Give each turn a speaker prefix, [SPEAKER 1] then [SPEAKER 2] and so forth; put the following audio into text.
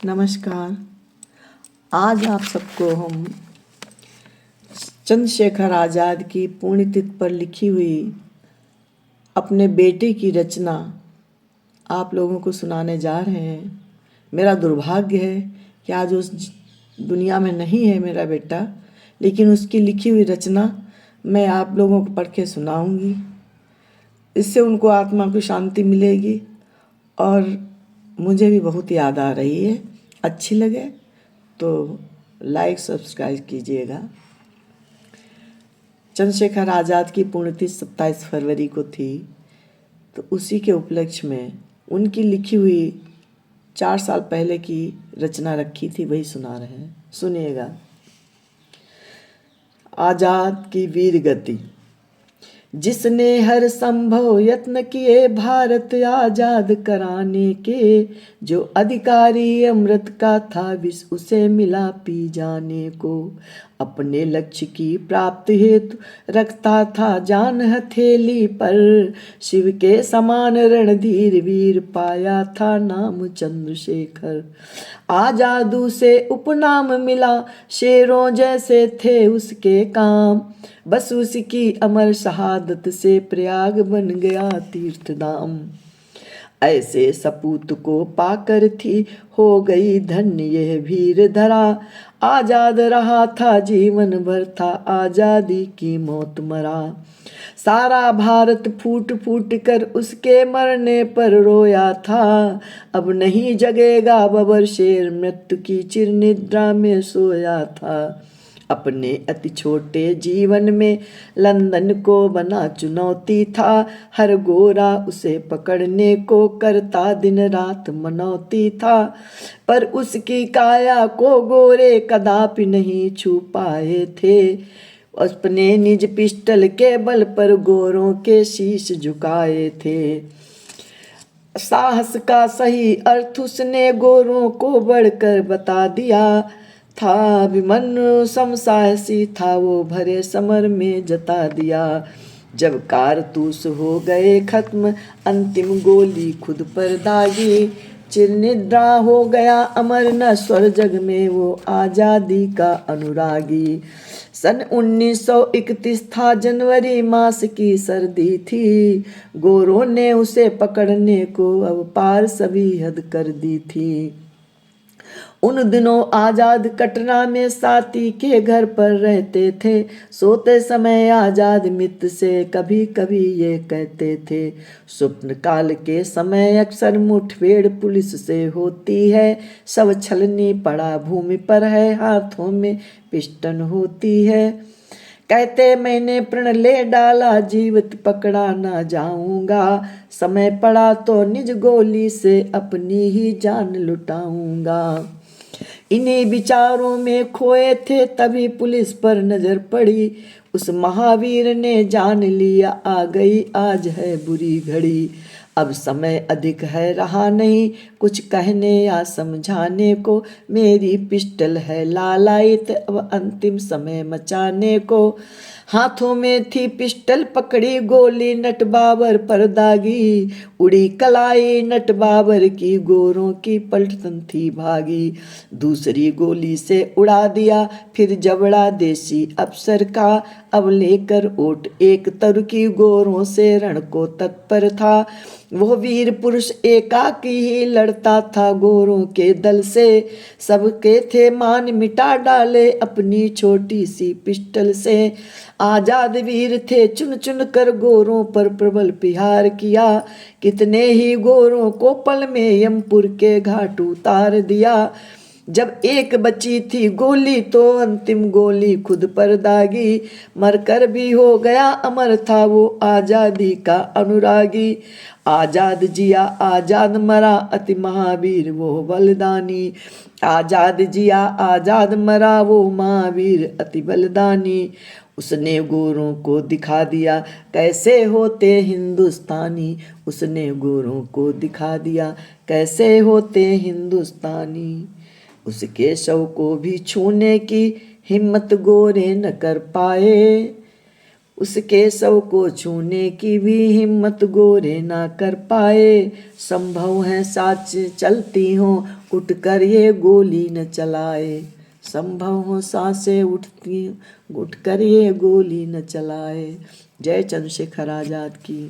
[SPEAKER 1] नमस्कार। आज आप सबको हम चंद्रशेखर आज़ाद की पुण्यतिथि पर लिखी हुई अपने बेटे की रचना आप लोगों को सुनाने जा रहे हैं। मेरा दुर्भाग्य है कि आज उस दुनिया में नहीं है मेरा बेटा, लेकिन उसकी लिखी हुई रचना मैं आप लोगों को पढ़ के सुनाऊंगी। इससे उनको आत्मा को शांति मिलेगी और मुझे भी बहुत याद आ रही है। अच्छी लगे तो लाइक सब्सक्राइब कीजिएगा। चंद्रशेखर आज़ाद की पुण्यतिथि 27 फरवरी को थी, तो उसी के उपलक्ष्य में उनकी लिखी हुई 4 साल पहले की रचना रखी थी, वही सुना रहे हैं। सुनिएगा। आज़ाद की वीर गति। जिसने हर संभव यत्न किए भारत आजाद कराने के, जो अधिकारी अमृत का था विष उसे मिला पी जाने को। अपने लक्ष्य की प्राप्ति हेतु रखता था जान हथेली पर, शिव के समान रणधीर वीर पाया था नाम चंद्रशेखर। आजादू से उपनाम मिला, शेरों जैसे थे उसके काम, बस उसकी अमर शहादत से प्रयाग बन गया तीर्थधाम। ऐसे सपूत को पाकर थी हो गई धन्य यह वीर धरा, आजाद रहा था जीवन भर था आजादी की मौत मरा। सारा भारत फूट फूट कर उसके मरने पर रोया था, अब नहीं जगेगा बबर शेर मृत्यु की चिर निद्रा में सोया था। अपने अति छोटे जीवन में लंदन को बना चुनौती था, हर गोरा उसे पकड़ने को करता दिन रात मनौती था। पर उसकी काया को गोरे कदापि नहीं छू पाए थे, अपने निज पिस्टल के बल पर गोरों के शीश झुकाए थे। साहस का सही अर्थ उसने गोरों को बढ़कर बता दिया था, अभिमन्यु समसाहसी था वो भरे समर में जता दिया। जब कारतूस हो गए खत्म अंतिम गोली खुद पर दागी, चिर निद्रा हो गया अमर न स्वर जग में वो आजादी का अनुरागी। सन 1931 था, जनवरी मास की सर्दी थी, गोरों ने उसे पकड़ने को अब पार सभी हद कर दी थी। उन दिनों आजाद कटरा में साथी के घर पर रहते थे, सोते समय आजाद मित्र से कभी कभी ये कहते थे, स्वप्न काल के समय अक्सर मुठभेड़ पुलिस से होती है, सब छलनी पड़ा भूमि पर है, हाथों में पिस्टन होती है। कहते मैंने प्रण ले डाला जीवित पकड़ा ना जाऊंगा, समय पड़ा तो निज गोली से अपनी ही जान लुटाऊंगा। इन्हीं विचारों में खोए थे तभी पुलिस पर नजर पड़ी, उस महावीर ने जान लिया आ गई आज है बुरी घड़ी। अब समय अधिक है रहा नहीं कुछ कहने या समझाने को, मेरी पिस्टल है लालायित अब अंतिम समय मचाने को। हाथों में थी पिस्टल पकड़ी गोली नट बाबर पर दागी, उड़ी कलाई नट बाबर की गोरों की पलटन थी भागी। दूसरी गोली से उड़ा दिया फिर जबड़ा देसी अफसर का, अब लेकर ओट एक तरु की गोरों से रण को तत्पर था। वो वीर पुरुष एकाकी ही लड़ता था गोरों के दल से, सबके थे मान मिटा डाले अपनी छोटी सी पिस्टल से। आजाद वीर थे चुन चुन कर गोरों पर प्रबल प्रहार किया, कितने ही गोरों को पल में यमपुर के घाट उतार दिया। जब एक बची थी गोली तो अंतिम गोली खुद पर दागी, मरकर भी हो गया अमर था वो आजादी का अनुरागी। आजाद जिया आजाद मरा अति महावीर वो बलिदानी, आजाद जिया आजाद मरा वो महावीर अति बलिदानी। उसने गोरों को दिखा दिया कैसे होते हिंदुस्तानी, उसने गोरों को दिखा दिया कैसे होते हिंदुस्तानी। उसके शव को भी छूने की हिम्मत गोरे न कर पाए, उसके शव को छूने की भी हिम्मत गोरे ना कर पाए। संभव है साच चलती हो उठ कर ये गोली न चलाए। संभव हो सांसें उठती उठ कर ये गोली न चलाए। जय चंद्रशेखर आजाद की।